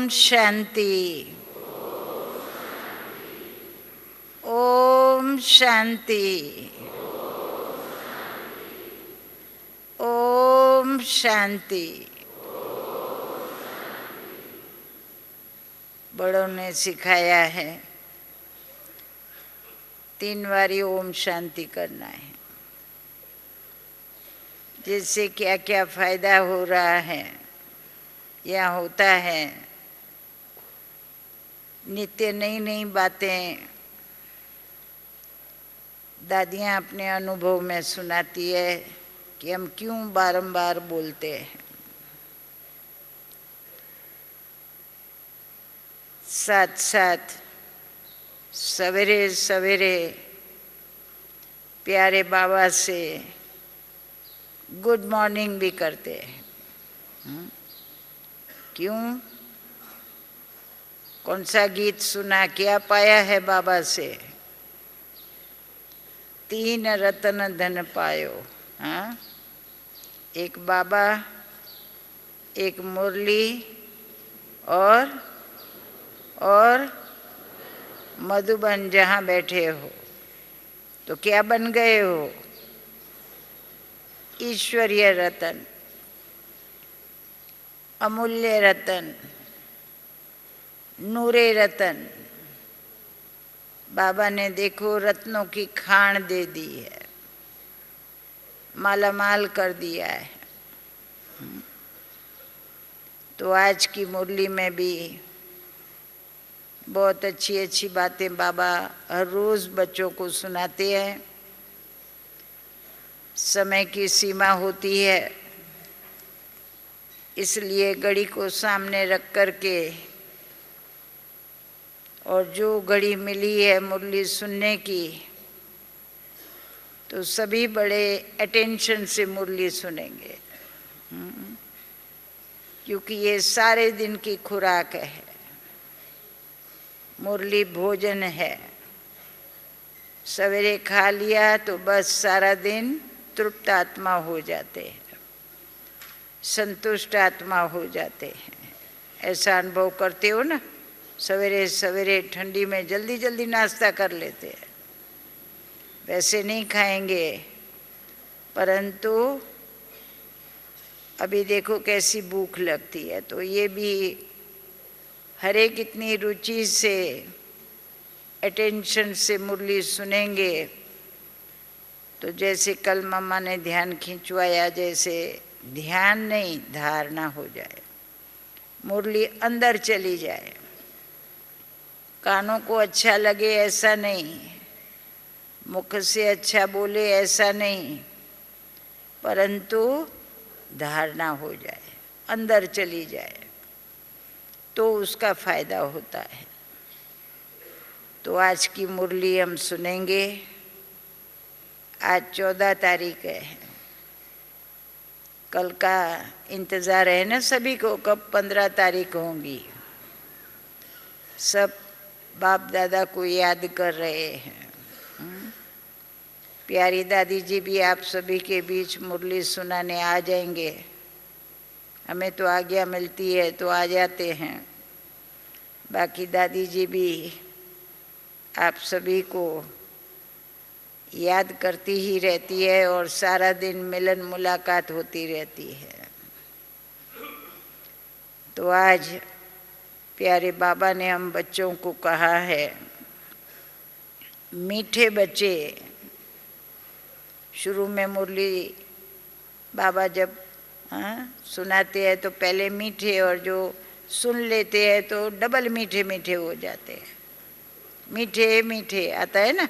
ओम शांति। ओम शांति। ओम शांति। बड़ों ने सिखाया है 3 बारी ओम शांति करना है। जिससे क्या क्या फायदा हो रहा है या होता है, नित्य नई नई बातें दादियाँ अपने अनुभव में सुनाती है कि हम क्यों बारंबार बोलते हैं। साथ साथ सवेरे सवेरे प्यारे बाबा से गुड मॉर्निंग भी करते हैं। क्यों? कौन सा गीत सुना, क्या पाया है बाबा से? 3 रत्न धन पायो। हाँ, एक बाबा, एक मुरली और मधुबन जहाँ बैठे हो। तो क्या बन गए हो? ईश्वरीय रतन, अमूल्य रतन, नूरे रतन। बाबा ने देखो रत्नों की खान दे दी है, मालामाल कर दिया है। तो आज की मुरली में भी बहुत अच्छी अच्छी बातें बाबा हर रोज़ बच्चों को सुनाते हैं। समय की सीमा होती है, इसलिए घड़ी को सामने रख कर के और जो घड़ी मिली है मुरली सुनने की, तो सभी बड़े अटेंशन से मुरली सुनेंगे, क्योंकि ये सारे दिन की खुराक है। मुरली भोजन है। सवेरे खा लिया तो बस सारा दिन तृप्त आत्मा हो जाते हैं, संतुष्ट आत्मा हो जाते हैं। ऐसा अनुभव करते हो ना? सवेरे सवेरे ठंडी में जल्दी जल्दी नाश्ता कर लेते हैं। वैसे नहीं खाएंगे, परंतु अभी देखो कैसी भूख लगती है। तो ये भी हर एक इतनी रुचि से अटेंशन से मुरली सुनेंगे तो जैसे कल मम्मा ने ध्यान खिंचवाया, जैसे ध्यान नहीं धारणा हो जाए, मुरली अंदर चली जाए। कानों को अच्छा लगे ऐसा नहीं, मुख से अच्छा बोले ऐसा नहीं, परंतु धारणा हो जाए, अंदर चली जाए, तो उसका फायदा होता है। तो आज की मुरली हम सुनेंगे। आज 14 तारीख है। कल का इंतज़ार है ना सभी को, कब 15 तारीख होंगी। सब बाप दादा को याद कर रहे हैं। प्यारी दादी जी भी आप सभी के बीच मुरली सुनाने आ जाएंगे। हमें तो आज्ञा मिलती है तो आ जाते हैं। बाकी दादी जी भी आप सभी को याद करती ही रहती है और सारा दिन मिलन मुलाकात होती रहती है। तो आज प्यारे बाबा ने हम बच्चों को कहा है, मीठे बच्चे। शुरू में मुरली बाबा जब सुनाते हैं तो पहले मीठे, और जो सुन लेते हैं तो डबल मीठे मीठे हो जाते हैं। मीठे मीठे आता है ना।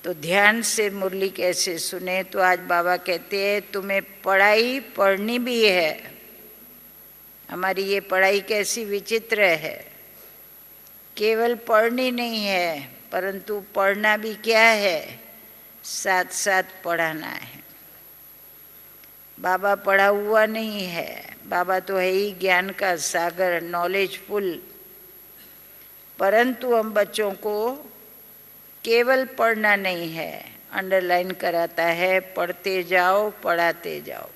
तो ध्यान से मुरली कैसे सुने? तो आज बाबा कहते हैं तुम्हें पढ़ाई पढ़नी भी है। हमारी ये पढ़ाई कैसी विचित्र है, केवल पढ़नी नहीं है, परंतु पढ़ना भी क्या है, साथ साथ पढ़ाना है। बाबा पढ़ा हुआ नहीं है, बाबा तो है ही ज्ञान का सागर, नॉलेजफुल। परंतु हम बच्चों को केवल पढ़ना नहीं है, अंडरलाइन कराता है, पढ़ते जाओ पढ़ाते जाओ।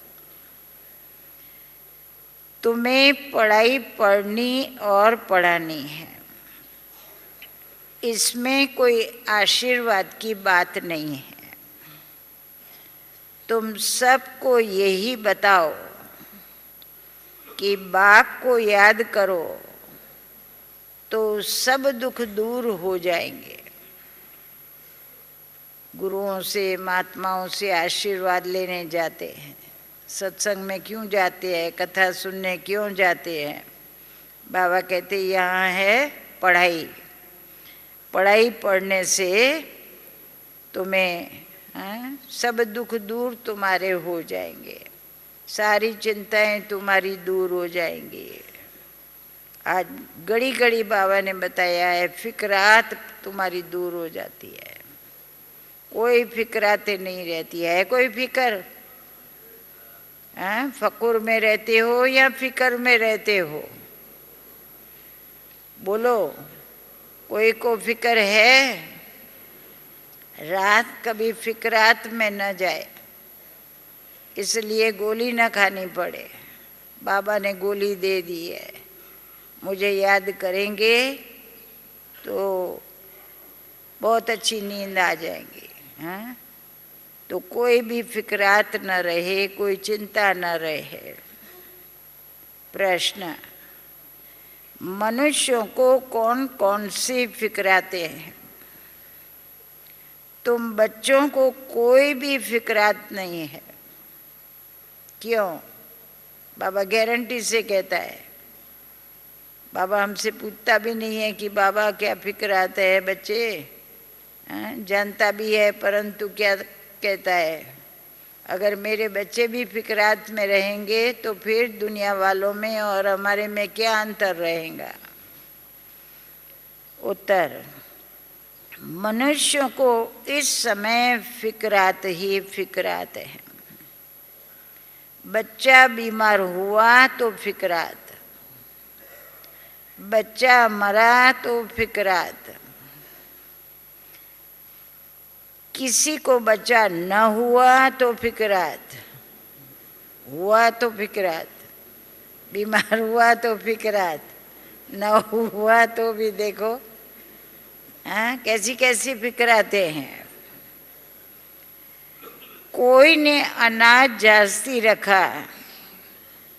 तो तुम्हें पढ़ाई पढ़नी और पढ़ानी है। इसमें कोई आशीर्वाद की बात नहीं है। तुम सबको यही बताओ कि बाप को याद करो तो सब दुख दूर हो जाएंगे। गुरुओं से, महात्माओं से आशीर्वाद लेने जाते हैं। सत्संग में क्यों जाते हैं, कथा सुनने क्यों जाते हैं? बाबा कहते यहाँ है पढ़ाई। पढ़ाई पढ़ने से तुम्हें सब दुख दूर तुम्हारे हो जाएंगे, सारी चिंताएं तुम्हारी दूर हो जाएंगी। आज घड़ी घड़ी बाबा ने बताया है, फिक्रात तुम्हारी दूर हो जाती है, कोई फिक्राते नहीं रहती है। कोई फिक्र? फकुर में रहते हो या फिक्र में रहते हो? बोलो, कोई को फिक्र है? रात कभी फिक्रात में न जाए, इसलिए गोली न खानी पड़े। बाबा ने गोली दे दी है, मुझे याद करेंगे तो बहुत अच्छी नींद आ जाएगी। तो कोई भी फिक्रात न रहे, कोई चिंता न रहे। प्रश्न, मनुष्यों को कौन कौन सी फिक्राते हैं? तुम बच्चों को कोई भी फिक्रात नहीं है। क्यों? बाबा गारंटी से कहता है। बाबा हमसे पूछता भी नहीं है कि बाबा क्या फिक्रात है बच्चे, जानता भी है, परंतु क्या कहता है, अगर मेरे बच्चे भी फिक्रात में रहेंगे तो फिर दुनिया वालों में और हमारे में क्या अंतर रहेगा? उत्तर, मनुष्यों को इस समय फिक्रात ही फिक्रात है। बच्चा बीमार हुआ तो फिक्रात, बच्चा मरा तो फिक्रात, किसी को बच्चा न हुआ तो फिक्रात, हुआ तो फिक्रात, बीमार हुआ तो फिक्रात, न हुआ तो भी देखो कैसी कैसी फिक्राते हैं। कोई ने अनाज जास्ती रखा,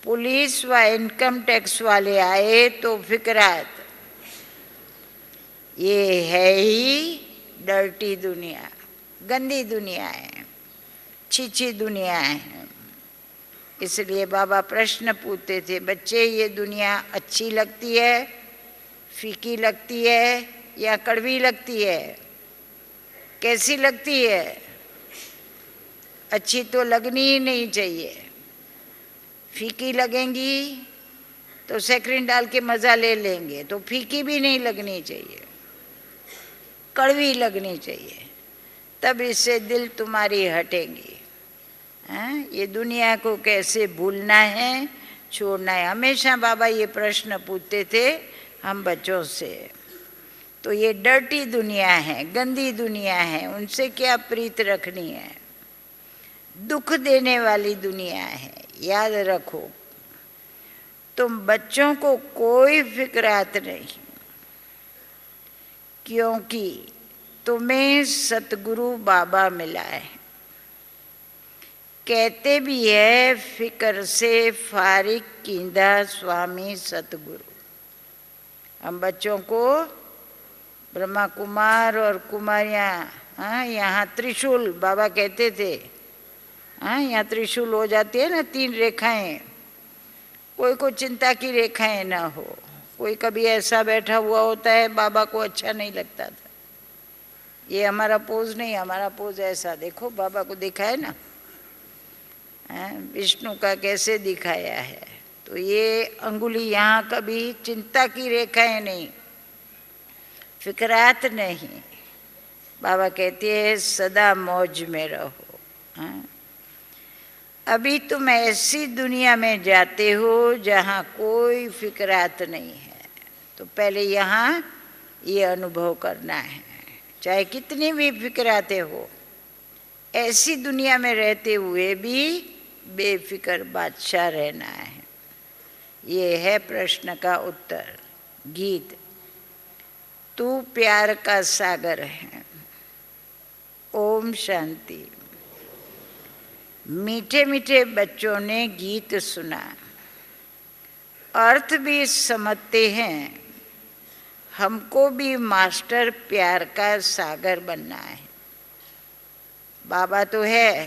पुलिस व इनकम टैक्स वाले आए तो फिक्रात। ये है ही डर्टी दुनिया, गंदी दुनिया है, छीछी दुनिया है। इसलिए बाबा प्रश्न पूछते थे, बच्चे ये दुनिया अच्छी लगती है, फीकी लगती है या कड़वी लगती है? कैसी लगती है? अच्छी तो लगनी ही नहीं चाहिए। फीकी लगेंगी तो सैकरीन डाल के मज़ा ले लेंगे, तो फीकी भी नहीं लगनी चाहिए, कड़वी लगनी चाहिए, तब इससे दिल तुम्हारी हटेंगी। ये दुनिया को कैसे भूलना है, छोड़ना है? हमेशा बाबा ये प्रश्न पूछते थे हम बच्चों से। तो ये डर्टी दुनिया है, गंदी दुनिया है, उनसे क्या प्रीत रखनी है? दुख देने वाली दुनिया है, याद रखो। तुम बच्चों को कोई फिक्रात नहीं, क्योंकि तुम्हें सतगुरु बाबा मिला है। कहते भी है, फिक्र से फारिग कींदा स्वामी सतगुरु। हम बच्चों को ब्रह्मा कुमार और कुमारियाँ, यहाँ त्रिशूल बाबा कहते थे, यहाँ त्रिशूल हो जाती है ना, 3 रेखाएं, कोई को चिंता की रेखाएं ना हो। कोई कभी ऐसा बैठा हुआ होता है, बाबा को अच्छा नहीं लगता था। ये हमारा पोज नहीं, हमारा पोज ऐसा देखो, बाबा को दिखाए ना, विष्णु का कैसे दिखाया है। तो ये अंगुली यहाँ कभी चिंता की रेखाएं नहीं, फिक्रात नहीं। बाबा कहते हैं सदा मौज में रहो। अभी तुम ऐसी दुनिया में जाते हो जहाँ कोई फिक्रात नहीं है, तो पहले यहाँ ये अनुभव करना है। चाहे कितनी भी फिक्राते हो, ऐसी दुनिया में रहते हुए भी बेफिक्र बादशाह रहना है। ये है प्रश्न का उत्तर। गीत। तू प्यार का सागर है। ओम शांति। मीठे मीठे बच्चों ने गीत सुना, अर्थ भी समझते हैं। हमको भी मास्टर प्यार का सागर बनना है। बाबा तो है,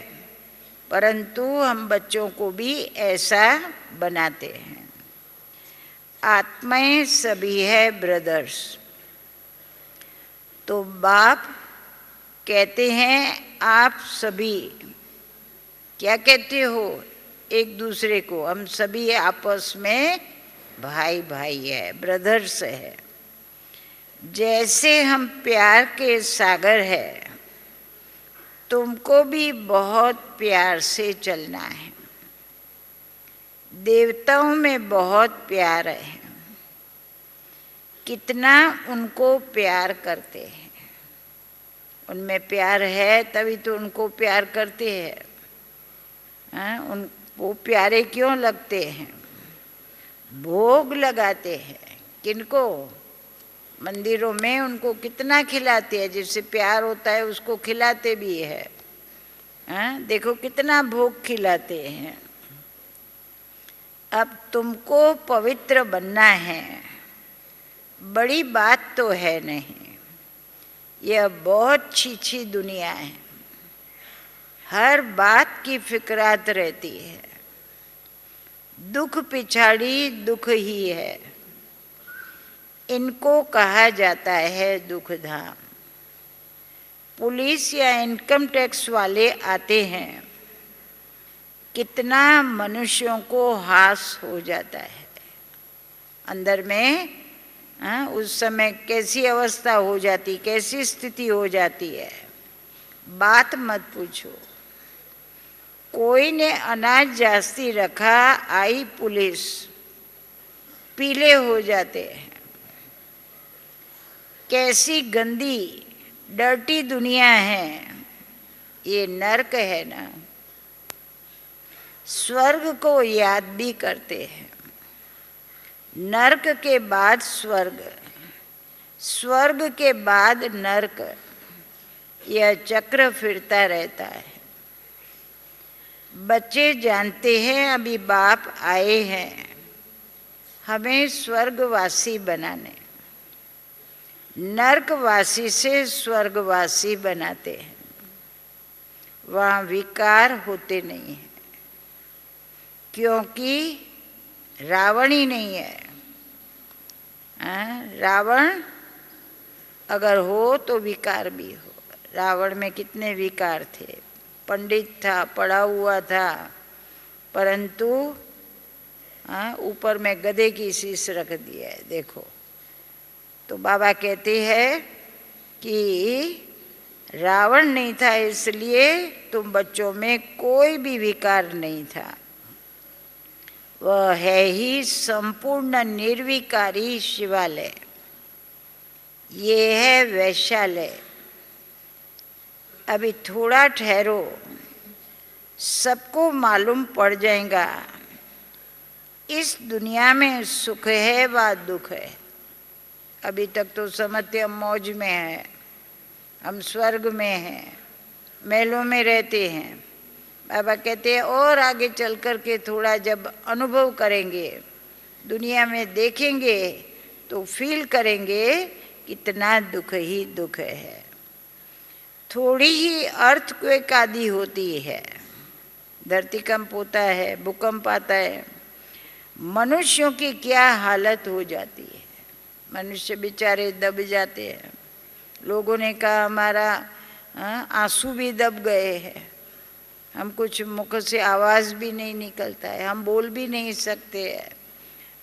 परंतु हम बच्चों को भी ऐसा बनाते हैं। आत्माएं सभी है ब्रदर्स। तो बाप कहते हैं आप सभी क्या कहते हो एक दूसरे को? हम सभी आपस में भाई भाई है, ब्रदर्स है। जैसे हम प्यार के सागर है, तुमको भी बहुत प्यार से चलना है। देवताओं में बहुत प्यार है, कितना उनको प्यार करते हैं। उनमें प्यार है तभी तो उनको प्यार करते हैं। उनको प्यारे क्यों लगते हैं? भोग लगाते हैं। किनको? मंदिरों में उनको कितना खिलाते हैं, जिससे प्यार होता है उसको खिलाते भी है। देखो कितना भोग खिलाते हैं। अब तुमको पवित्र बनना है, बड़ी बात तो है नहीं। यह बहुत छीछी दुनिया है, हर बात की फिक्रात रहती है। दुख पिछाड़ी दुख ही है, इनको कहा जाता है दुख धाम। पुलिस या इनकम टैक्स वाले आते हैं, कितना मनुष्यों को हास हो जाता है अंदर में। उस समय कैसी अवस्था हो जाती, कैसी स्थिति हो जाती है, बात मत पूछो। कोई ने अनाज जास्ती रखा, आई पुलिस, पीले हो जाते हैं। कैसी गंदी डर्टी दुनिया है, ये नरक है ना। स्वर्ग को याद भी करते हैं, नरक के बाद स्वर्ग, स्वर्ग के बाद नरक, यह चक्र फिरता रहता है। बच्चे जानते हैं अभी बाप आए हैं हमें स्वर्गवासी बनाने, नरकवासी से स्वर्गवासी बनाते हैं। वहाँ विकार होते नहीं हैं, क्योंकि रावण ही नहीं है। रावण अगर हो तो विकार भी हो। रावण में कितने विकार थे। पंडित था, पढ़ा हुआ था, परंतु ऊपर में गधे की शीश रख दिया है। देखो, तो बाबा कहते हैं कि रावण नहीं था, इसलिए तुम बच्चों में कोई भी विकार नहीं था। वह है ही संपूर्ण निर्विकारी शिवालय। ये है वैशालय। अभी थोड़ा ठहरो, सबको मालूम पड़ जाएगा इस दुनिया में सुख है व दुख है। अभी तक तो समझते हम मौज में हैं, हम स्वर्ग में हैं, महलों में रहते हैं। बाबा कहते हैं और आगे चल कर के थोड़ा जब अनुभव करेंगे, दुनिया में देखेंगे, तो फील करेंगे कितना दुख ही दुख है। थोड़ी ही अर्थक्वेक आदि होती है, धरतीकंप होता है, भूकंप आता है, मनुष्यों की क्या हालत हो जाती है। मनुष्य बेचारे दब जाते हैं। लोगों ने कहा हमारा आंसू भी दब गए हैं, हम कुछ मुख से आवाज़ भी नहीं निकलता है, हम बोल भी नहीं सकते हैं,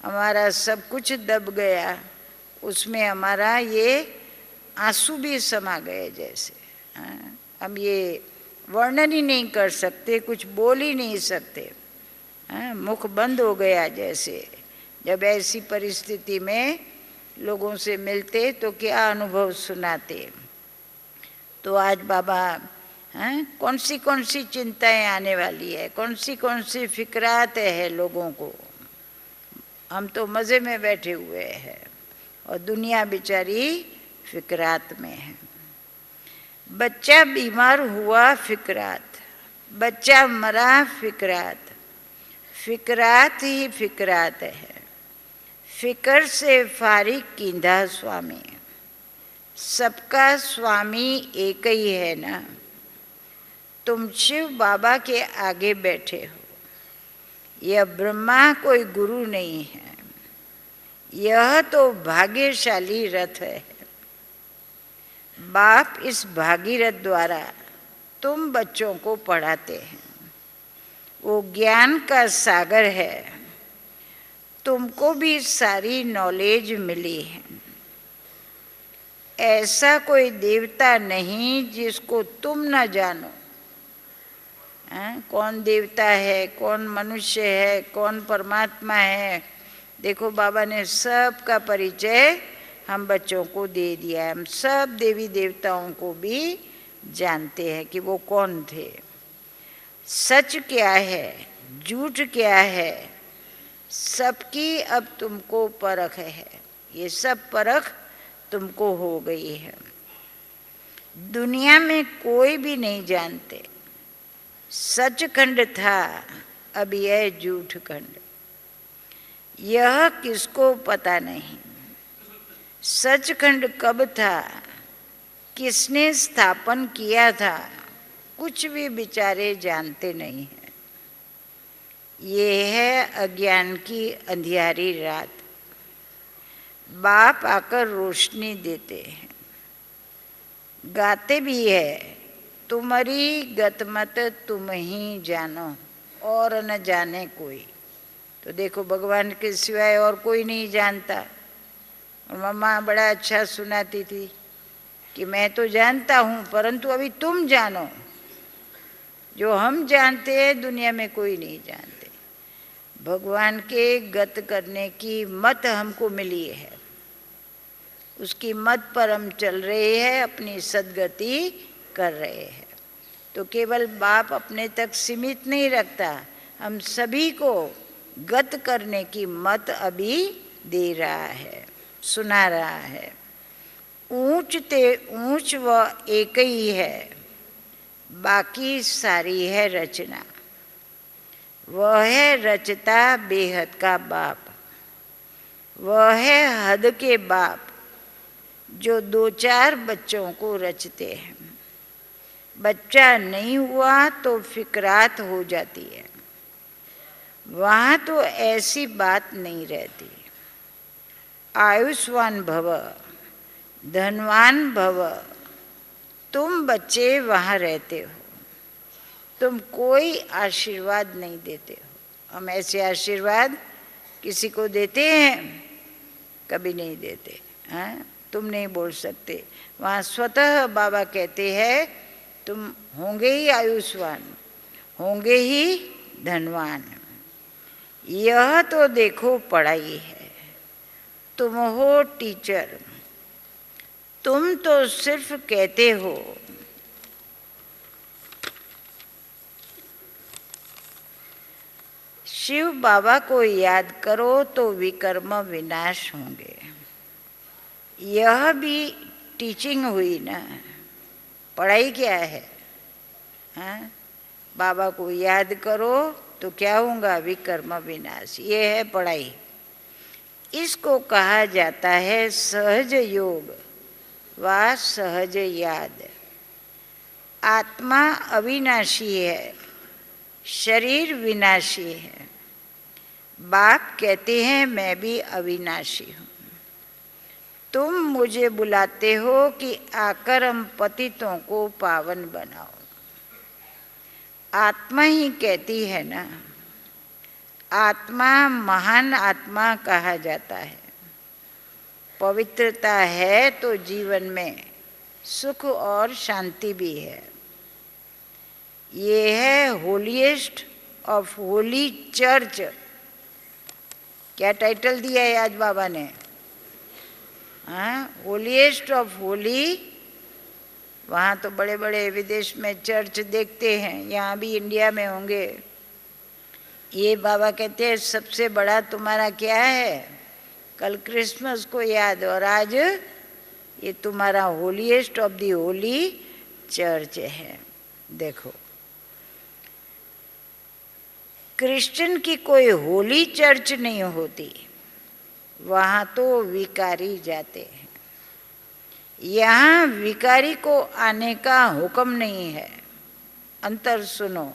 हमारा सब कुछ दब गया, उसमें हमारा ये आंसू भी समा गए जैसे। हम ये वर्णन ही नहीं कर सकते, कुछ बोल ही नहीं सकते, मुख बंद हो गया जैसे। जब ऐसी परिस्थिति में लोगों से मिलते तो क्या अनुभव सुनाते। तो आज बाबा कौन सी चिंताएं आने वाली है, कौन सी फिक्रात है लोगों को, हम तो मज़े में बैठे हुए हैं और दुनिया बेचारी फिक्रात में है। बच्चा बीमार हुआ फिक्रात, बच्चा मरा फिक्रात, फिक्रात ही फिक्रात है। फिक्र से फारिग कींधा स्वामी, सबका स्वामी एक ही है ना। तुम शिव बाबा के आगे बैठे हो, यह ब्रह्मा कोई गुरु नहीं है, यह तो भाग्यशाली रथ है। बाप इस भागीरथ द्वारा तुम बच्चों को पढ़ाते हैं, वो ज्ञान का सागर है, तुमको भी सारी नॉलेज मिली है। ऐसा कोई देवता नहीं जिसको तुम न जानो। कौन देवता है, कौन मनुष्य है, कौन परमात्मा है, देखो बाबा ने सब का परिचय हम बच्चों को दे दिया है। हम सब देवी देवताओं को भी जानते हैं कि वो कौन थे, सच क्या है, झूठ क्या है, सबकी अब तुमको परख है। ये सब परख तुमको हो गई है। दुनिया में कोई भी नहीं जानते सचखंड था, अब यह झूठ खंड। यह किसको पता नहीं सचखंड कब था, किसने स्थापन किया था, कुछ भी बेचारे जानते नहीं हैं। ये है अज्ञान की अंधियारी रात। बाप आकर रोशनी देते हैं, गाते भी है, तुम्हारी गतमत तुम ही जानो और न जाने कोई। तो देखो भगवान के सिवाय और कोई नहीं जानता। और मम्मा बड़ा अच्छा सुनाती थी कि मैं तो जानता हूँ परंतु अभी तुम जानो, जो हम जानते हैं दुनिया में कोई नहीं जानते। भगवान के गत करने की मत हमको मिली है, उसकी मत पर हम चल रहे हैं, अपनी सद्गति कर रहे हैं। तो केवल बाप अपने तक सीमित नहीं रखता, हम सभी को गत करने की मत अभी दे रहा है, सुना रहा है। ऊंच ते ऊंच व एक ही है, बाकी सारी है रचना। वह है रचता बेहद का बाप, वह है हद के बाप जो दो चार बच्चों को रचते हैं। बच्चा नहीं हुआ तो फिक्रात हो जाती है, वहाँ तो ऐसी बात नहीं रहती। आयुष्मान भव, धनवान भव, तुम बच्चे वहाँ रहते हो, तुम कोई आशीर्वाद नहीं देते हो। हम ऐसे आशीर्वाद किसी को देते हैं? कभी नहीं देते। हाँ, तुम नहीं बोल सकते। वहाँ स्वतः बाबा कहते हैं तुम होंगे ही आयुष्मान, होंगे ही धनवान। यह तो देखो पढ़ाई है, तुम हो टीचर, तुम तो सिर्फ कहते हो। शिव बाबा को याद करो तो विकर्म विनाश होंगे। यह भी टीचिंग हुई ना। पढ़ाई क्या है? हाँ, बाबा को याद करो तो क्या होगा? विकर्म विनाश। ये है पढ़ाई। इसको कहा जाता है सहज योग व सहज याद। आत्मा अविनाशी है, शरीर विनाशी है। बाप कहते हैं मैं भी अविनाशी हूँ। तुम मुझे बुलाते हो कि आकर हम पतितों को पावन बनाओ। आत्मा ही कहती है ना। आत्मा महान आत्मा कहा जाता है। पवित्रता है तो जीवन में सुख और शांति भी है। ये है होलीएस्ट ऑफ होली चर्च। क्या टाइटल दिया है आज बाबा ने? हाँ, होलीएस्ट ऑफ होली। वहाँ तो बड़े बड़े विदेश में चर्च देखते हैं, यहाँ भी इंडिया में होंगे। ये बाबा कहते हैं सबसे बड़ा तुम्हारा क्या है, कल क्रिसमस को याद, और आज ये तुम्हारा holiest of the Holi church है। देखो, क्रिश्चियन की कोई होली चर्च नहीं होती, वहाँ तो विकारी जाते हैं। यहाँ विकारी को आने का हुक्म नहीं है। अंतर सुनो,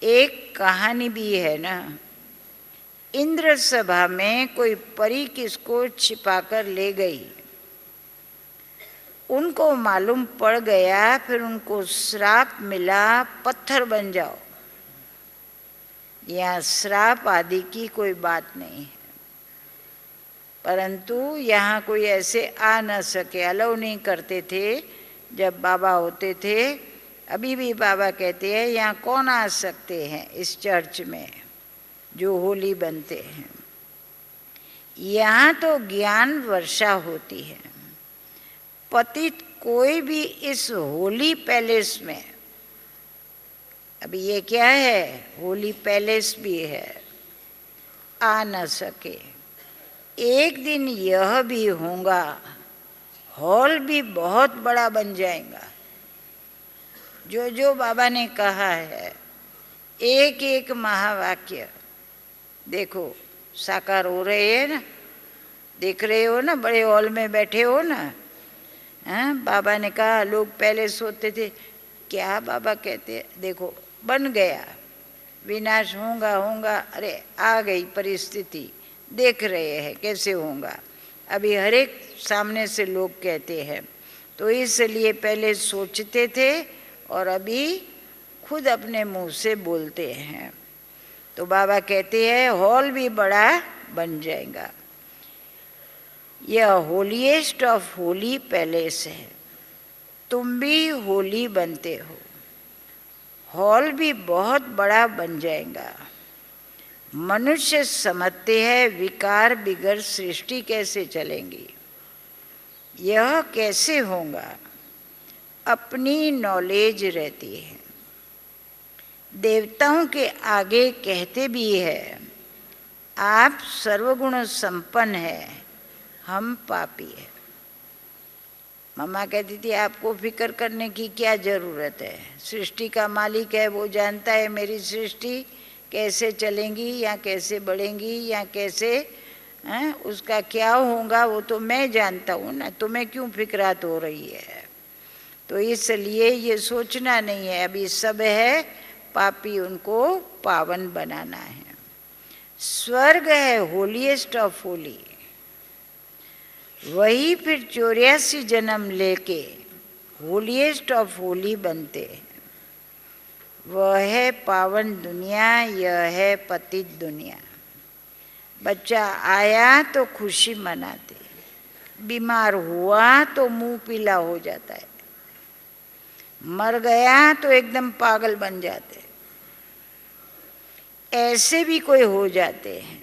एक कहानी भी है ना, इंद्र सभा में कोई परी किसको छिपाकर ले गई, उनको मालूम पड़ गया, फिर उनको श्राप मिला, पत्थर बन जाओ। यहाँ श्राप आदि की कोई बात नहीं है, परंतु यहाँ कोई ऐसे आ न सके, अलाउ नहीं करते थे जब बाबा होते थे। अभी भी बाबा कहते हैं यहाँ कौन आ सकते हैं इस चर्च में जो होली बनते हैं। यहाँ तो ज्ञान वर्षा होती है। पतित कोई भी इस होली पैलेस में, अभी ये क्या है, होली पैलेस भी है, आ न सके। एक दिन यह भी होगा, हॉल भी बहुत बड़ा बन जाएगा। जो जो बाबा ने कहा है, एक एक महावाक्य देखो साकार हो रहे हैं ना, देख रहे हो ना, बड़े हॉल में बैठे हो ना। हाँ, बाबा ने कहा लोग पहले सोते थे, क्या बाबा कहते, देखो बन गया, विनाश होगा होगा, अरे आ गई परिस्थिति, देख रहे हैं कैसे होगा। अभी हर एक सामने से लोग कहते हैं, तो इसलिए पहले सोचते थे और अभी खुद अपने मुंह से बोलते हैं। तो बाबा कहते हैं हॉल भी बड़ा बन जाएगा। यह होलीएस्ट ऑफ होली पैलेस है, तुम भी होली बनते हो, हॉल भी बहुत बड़ा बन जाएगा। मनुष्य समझते हैं विकार बिगर सृष्टि कैसे चलेंगी, यह कैसे होगा, अपनी नॉलेज रहती है। देवताओं के आगे कहते भी है आप सर्वगुण संपन्न है, हम पापी है। मम्मा कहती थी आपको फिक्र करने की क्या ज़रूरत है, सृष्टि का मालिक है, वो जानता है मेरी सृष्टि कैसे चलेंगी या कैसे बढ़ेंगी या कैसे उसका क्या होगा, वो तो मैं जानता हूँ ना, तुम्हें क्यों फिक्रात हो रही है। तो इसलिए ये सोचना नहीं है, अभी सब है, पापी उनको पावन बनाना है। स्वर्ग है होलीएस्ट ऑफ होली, वही फिर 84 जन्म लेके होलीएस्ट ऑफ होली बनते हैं। वह है पावन दुनिया, यह है पतित दुनिया। बच्चा आया तो खुशी मनाते, बीमार हुआ तो मुंह पीला हो जाता है, मर गया तो एकदम पागल बन जाते, ऐसे भी कोई हो जाते हैं,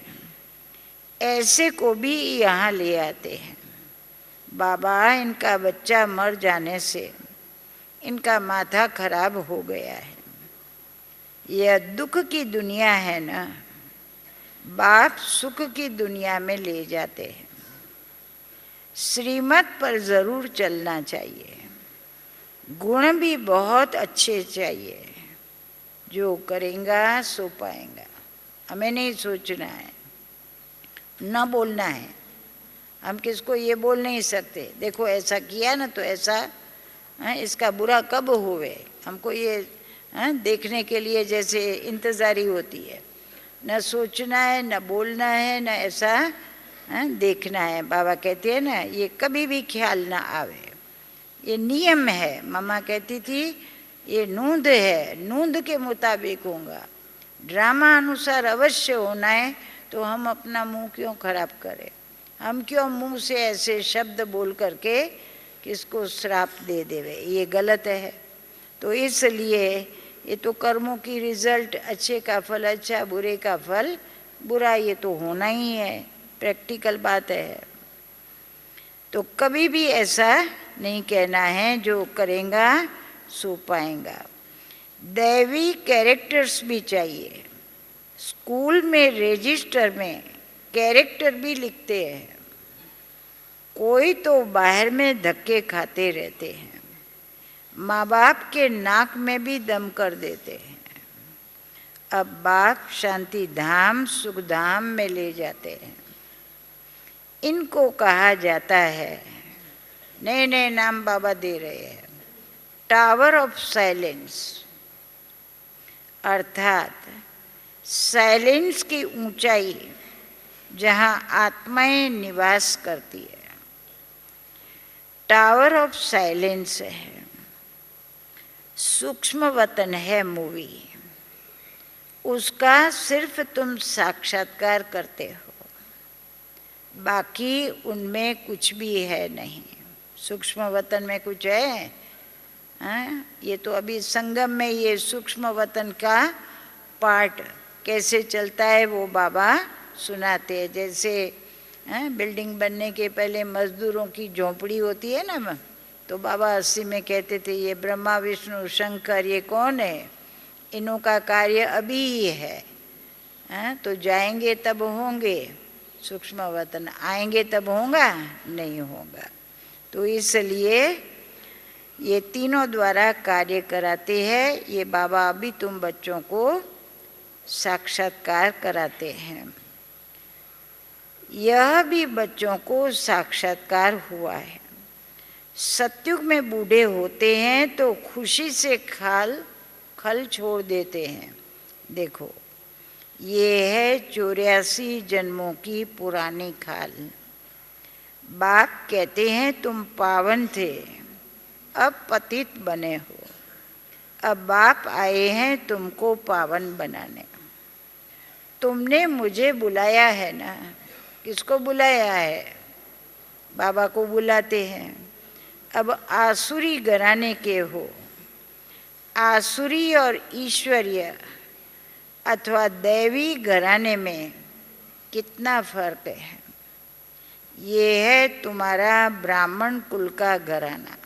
ऐसे को भी यहाँ ले आते हैं। बाबा इनका बच्चा मर जाने से इनका माथा खराब हो गया है, यह दुख की दुनिया है ना, बाप सुख की दुनिया में ले जाते हैं। श्रीमत पर जरूर चलना चाहिए, गुण भी बहुत अच्छे चाहिए, जो करेगा सो पाएगा। हमें नहीं सोचना है, न बोलना है, हम किसको ये बोल नहीं सकते देखो ऐसा किया ना तो ऐसा इसका बुरा कब होवे, हमको ये देखने के लिए जैसे इंतज़ारी होती है, न सोचना है न बोलना है न ऐसा देखना है। बाबा कहते हैं ना ये कभी भी ख्याल ना आवे, ये नियम है। मम्मा कहती थी ये नूंद है, नूंद के मुताबिक होगा, ड्रामा अनुसार अवश्य होना है, तो हम अपना मुंह क्यों खराब करें, हम क्यों मुंह से ऐसे शब्द बोल करके किसको श्राप दे देवे, ये गलत है। तो इसलिए ये तो कर्मों की रिजल्ट, अच्छे का फल अच्छा, बुरे का फल बुरा, ये तो होना ही है, प्रैक्टिकल बात है। तो कभी भी ऐसा नहीं कहना है जो करेगा सो पाएगा। दैवी कैरेक्टर्स भी चाहिए, स्कूल में रजिस्टर में कैरेक्टर भी लिखते हैं, कोई तो बाहर में धक्के खाते रहते हैं, माँ बाप के नाक में भी दम कर देते हैं। अब बाप शांति धाम सुख धाम में ले जाते हैं। इनको कहा जाता है, नए नए नाम बाबा दे रहे हैं, टावर ऑफ साइलेंस, अर्थात साइलेंस की ऊंचाई जहाँ आत्माएं निवास करती है। टावर ऑफ साइलेंस है, सूक्ष्म वतन है मूवी, उसका सिर्फ तुम साक्षात्कार करते हो, बाकी उनमें कुछ भी है नहीं। सूक्ष्म वतन में कुछ है? हाँ, ये तो अभी संगम में ये सूक्ष्म वतन का पार्ट कैसे चलता है वो बाबा सुनाते हैं। जैसे बिल्डिंग बनने के पहले मजदूरों की झोंपड़ी होती है ना, तो बाबा 80 में कहते थे ये ब्रह्मा विष्णु शंकर ये कौन है, इनों का कार्य अभी ही है। तो जाएंगे तब होंगे सूक्ष्म वतन, आएंगे तब होगा नहीं होगा। तो इसलिए ये तीनों द्वारा कार्य कराते हैं। ये बाबा अभी तुम बच्चों को साक्षात्कार कराते हैं। यह भी बच्चों को साक्षात्कार हुआ है। सतयुग में बूढ़े होते हैं तो खुशी से खल छोड़ देते हैं। देखो ये है 84 जन्मों की पुरानी खाल। बाप कहते हैं तुम पावन थे, अब पतित बने हो, अब बाप आए हैं तुमको पावन बनाने। तुमने मुझे बुलाया है ना, किसको बुलाया है? बाबा को बुलाते हैं। अब आसुरी घराने के हो। आसुरी और ईश्वरीय अथवा दैवी घराने में कितना फर्क है? ये है तुम्हारा ब्राह्मण कुल का घराना।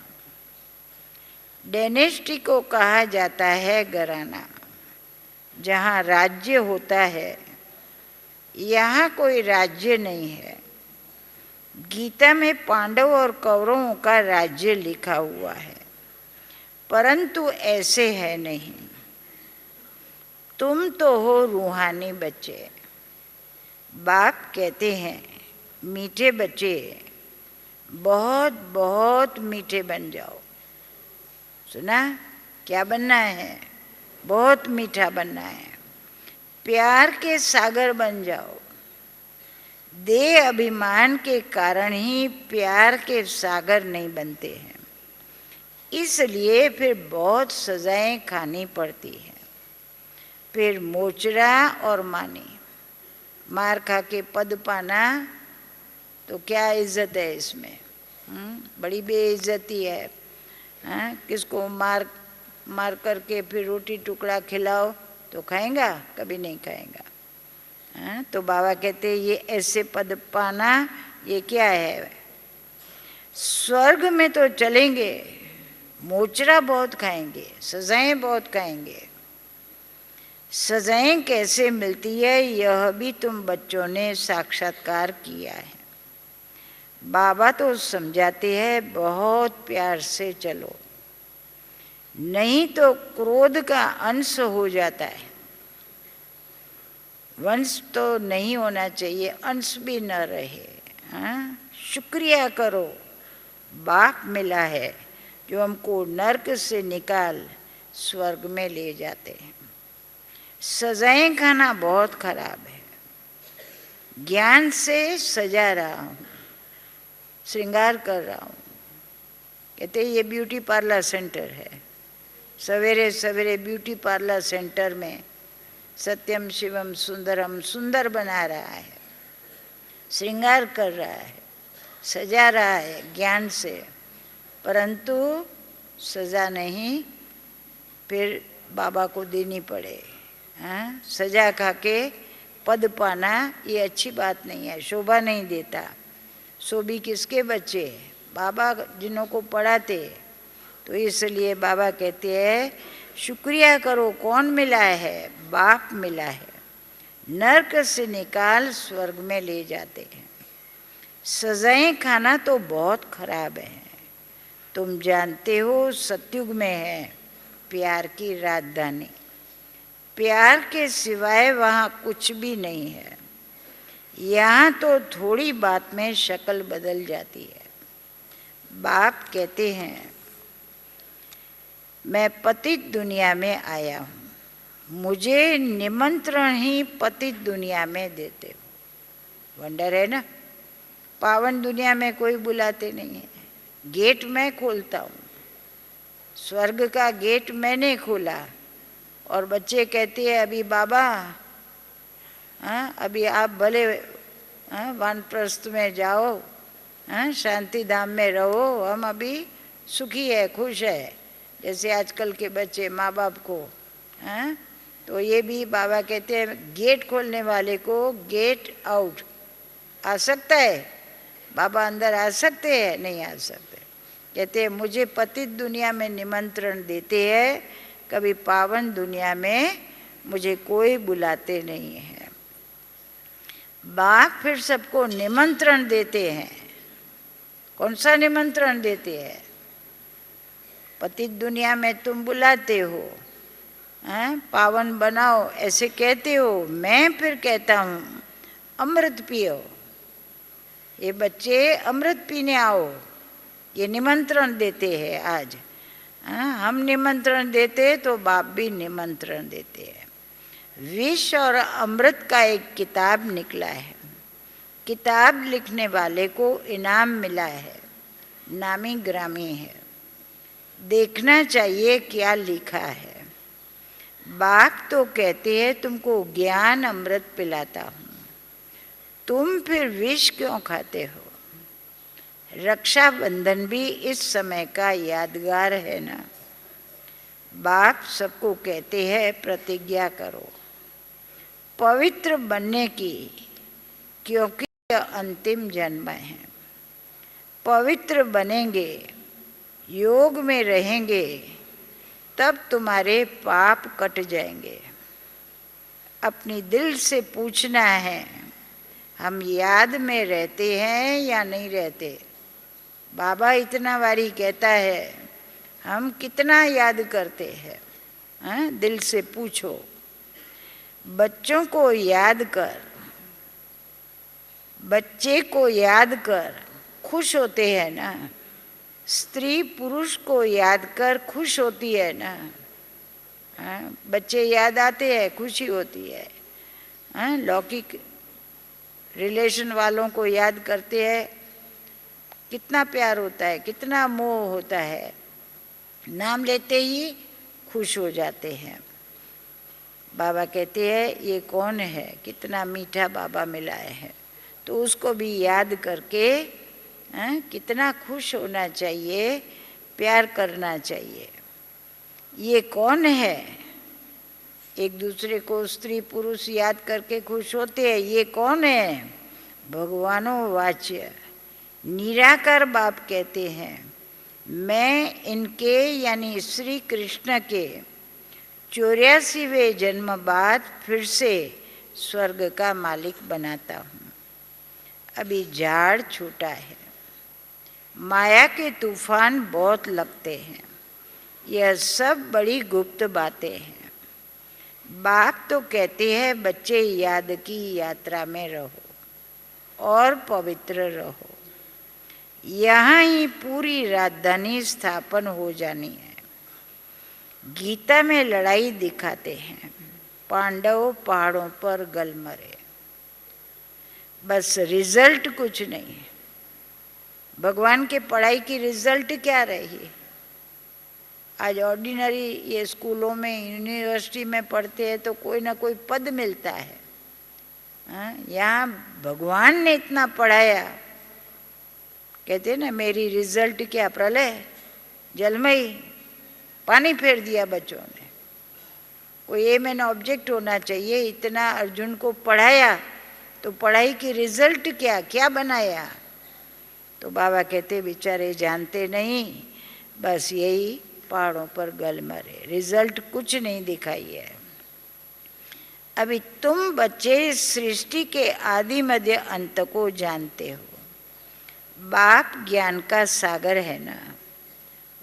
डायनेस्टी को कहा जाता है घराना, जहाँ राज्य होता है। यहाँ कोई राज्य नहीं है। गीता में पांडव और कौरवों का राज्य लिखा हुआ है, परंतु ऐसे है नहीं। तुम तो हो रूहानी बच्चे। बाप कहते हैं मीठे बच्चे, बहुत बहुत मीठे बन जाओ। सुना? क्या बनना है? बहुत मीठा बनना है। प्यार के सागर बन जाओ। देह अभिमान के कारण ही प्यार के सागर नहीं बनते हैं, इसलिए फिर बहुत सजाएं खानी पड़ती है। फिर मोचरा और मानी, मार खा के पद पाना तो क्या इज्जत है इसमें? बड़ी बेइज्जती है। किसको मार करके फिर रोटी टुकड़ा खिलाओ तो खाएगा? कभी नहीं खाएगा। तो बाबा कहते ये ऐसे पद पाना ये क्या है? स्वर्ग में तो चलेंगे, मोचरा बहुत खाएंगे, सजाएं बहुत खाएंगे। सजाएं कैसे मिलती है यह भी तुम बच्चों ने साक्षात्कार किया है। बाबा तो समझाते हैं बहुत प्यार से चलो, नहीं तो क्रोध का अंश हो जाता है। वंश तो नहीं होना चाहिए, अंश भी न रहे। शुक्रिया करो, बाप मिला है जो हमको नर्क से निकाल स्वर्ग में ले जाते हैं। सजाएं खाना बहुत खराब है। ज्ञान से सजा रहा हूँ, श्रृंगार कर रहा हूँ। कहते ये ब्यूटी पार्लर सेंटर है। सवेरे सवेरे ब्यूटी पार्लर सेंटर में सत्यम शिवम सुंदरम सुंदर बना रहा है, श्रृंगार कर रहा है, सजा रहा है ज्ञान से, परंतु सजा नहीं फिर बाबा को देनी पड़े। सजा खा के पद पाना ये अच्छी बात नहीं है, शोभा नहीं देता। सो भी किसके बच्चे? बाबा जिन्हों को पढ़ाते। तो इसलिए बाबा कहते हैं शुक्रिया करो। कौन मिला है? बाप मिला है। नरक से निकाल स्वर्ग में ले जाते हैं। सजाएं खाना तो बहुत खराब है। तुम जानते हो सतयुग में है प्यार की राजधानी। प्यार के सिवाय वहाँ कुछ भी नहीं है। यहाँ तो थोड़ी बात में शक्ल बदल जाती है। बाप कहते हैं मैं पतित दुनिया में आया हूँ, मुझे निमंत्रण ही पतित दुनिया में देते हो। वंडर है ना, पावन दुनिया में कोई बुलाते नहीं है। गेट मैं खोलता हूँ, स्वर्ग का गेट मैंने खोला। और बच्चे कहते हैं अभी बाबा अभी आप भले वानप्रस्थ में जाओ, शांति धाम में रहो, हम अभी सुखी है, खुश है। जैसे आजकल के बच्चे माँ बाप को तो ये भी बाबा कहते हैं गेट खोलने वाले को गेट आउट। आ सकता है बाबा, अंदर आ सकते हैं? नहीं आ सकते। कहते हैं मुझे पतित दुनिया में निमंत्रण देते हैं, कभी पावन दुनिया में मुझे कोई बुलाते नहीं है। बाप फिर सबको निमंत्रण देते हैं। कौन सा निमंत्रण देते हैं? पतित दुनिया में तुम बुलाते हो, पावन बनाओ ऐसे कहते हो। मैं फिर कहता हूँ अमृत पियो, ये बच्चे अमृत पीने आओ, ये निमंत्रण देते हैं आज। हम निमंत्रण देते तो बाप भी निमंत्रण देते हैं। विष और अमृत का एक किताब निकला है। किताब लिखने वाले को इनाम मिला है, नामी ग्रामी है। देखना चाहिए क्या लिखा है। बाप तो कहते हैं तुमको ज्ञान अमृत पिलाता हूँ, तुम फिर विष क्यों खाते हो? रक्षाबंधन भी इस समय का यादगार है ना। बाप सबको कहते हैं प्रतिज्ञा करो पवित्र बनने की, क्योंकि यह अंतिम जन्म है। पवित्र बनेंगे, योग में रहेंगे, तब तुम्हारे पाप कट जाएंगे। अपनी दिल से पूछना है हम याद में रहते हैं या नहीं रहते। बाबा इतना बारी कहता है हम कितना याद करते हैं, दिल से पूछो। बच्चों को याद कर, बच्चे को याद कर खुश होते हैं ना। स्त्री पुरुष को याद कर खुश होती है ना। बच्चे याद आते हैं, खुशी होती है। लौकिक रिलेशन वालों को याद करते हैं, कितना प्यार होता है, कितना मोह होता है। नाम लेते ही खुश हो जाते हैं। बाबा कहते हैं ये कौन है, कितना मीठा बाबा मिलाए हैं। तो उसको भी याद करके कितना खुश होना चाहिए, प्यार करना चाहिए। ये कौन है? एक दूसरे को स्त्री पुरुष याद करके खुश होते हैं। ये कौन है? भगवानो वाच्य निराकार बाप कहते हैं मैं इनके यानी श्री कृष्ण के 84वें जन्म बाद फिर से स्वर्ग का मालिक बनाता हूँ। अभी झाड़ छूटा है, माया के तूफान बहुत लगते हैं। यह सब बड़ी गुप्त बातें हैं। बाप तो कहते हैं बच्चे याद की यात्रा में रहो और पवित्र रहो। यहाँ ही पूरी राजधानी स्थापन हो जानी है। गीता में लड़ाई दिखाते हैं, पांडव पहाड़ों पर गल मरे, बस रिजल्ट कुछ नहीं है। भगवान के पढ़ाई की रिजल्ट क्या रही? आज ऑर्डिनरी ये स्कूलों में यूनिवर्सिटी में पढ़ते हैं तो कोई ना कोई पद मिलता है। यहाँ भगवान ने इतना पढ़ाया, कहते ना मेरी रिजल्ट क्या, प्रलय जलमई, पानी फेर दिया बच्चों ने। कोई एम एन ऑब्जेक्ट होना चाहिए। इतना अर्जुन को पढ़ाया तो पढ़ाई की रिजल्ट क्या, क्या बनाया? तो बाबा कहते बेचारे जानते नहीं, बस यही पहाड़ों पर गल मरे, रिजल्ट कुछ नहीं दिखाई है। अभी तुम बच्चे सृष्टि के आदि मध्य अंत को जानते हो। बाप ज्ञान का सागर है ना,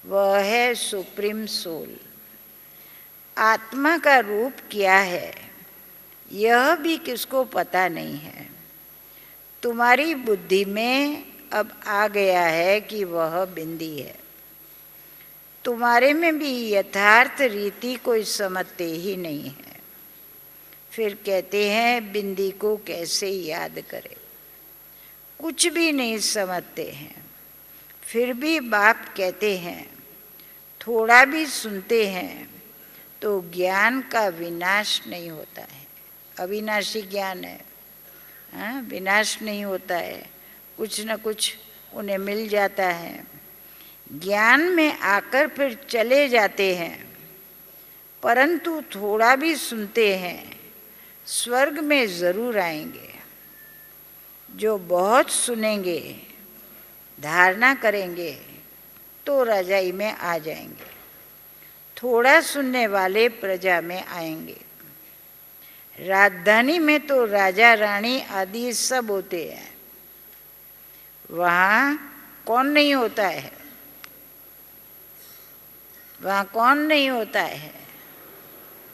वह है सुप्रीम सोल। आत्मा का रूप क्या है यह भी किसको पता नहीं है। तुम्हारी बुद्धि में अब आ गया है कि वह बिंदी है। तुम्हारे में भी यथार्थ रीति कोई समझते ही नहीं है। फिर कहते हैं बिंदी को कैसे याद करें। कुछ भी नहीं समझते हैं। फिर भी बाप कहते हैं थोड़ा भी सुनते हैं तो ज्ञान का विनाश नहीं होता है। अविनाशी ज्ञान है, हाँ, विनाश नहीं होता है, कुछ न कुछ उन्हें मिल जाता है। ज्ञान में आकर फिर चले जाते हैं, परंतु थोड़ा भी सुनते हैं स्वर्ग में ज़रूर आएंगे। जो बहुत सुनेंगे, धारणा करेंगे तो रजाई में आ जाएंगे। थोड़ा सुनने वाले प्रजा में आएंगे। राजधानी में तो राजा रानी आदि सब होते हैं, वहाँ कौन नहीं होता है? वहाँ कौन नहीं होता है?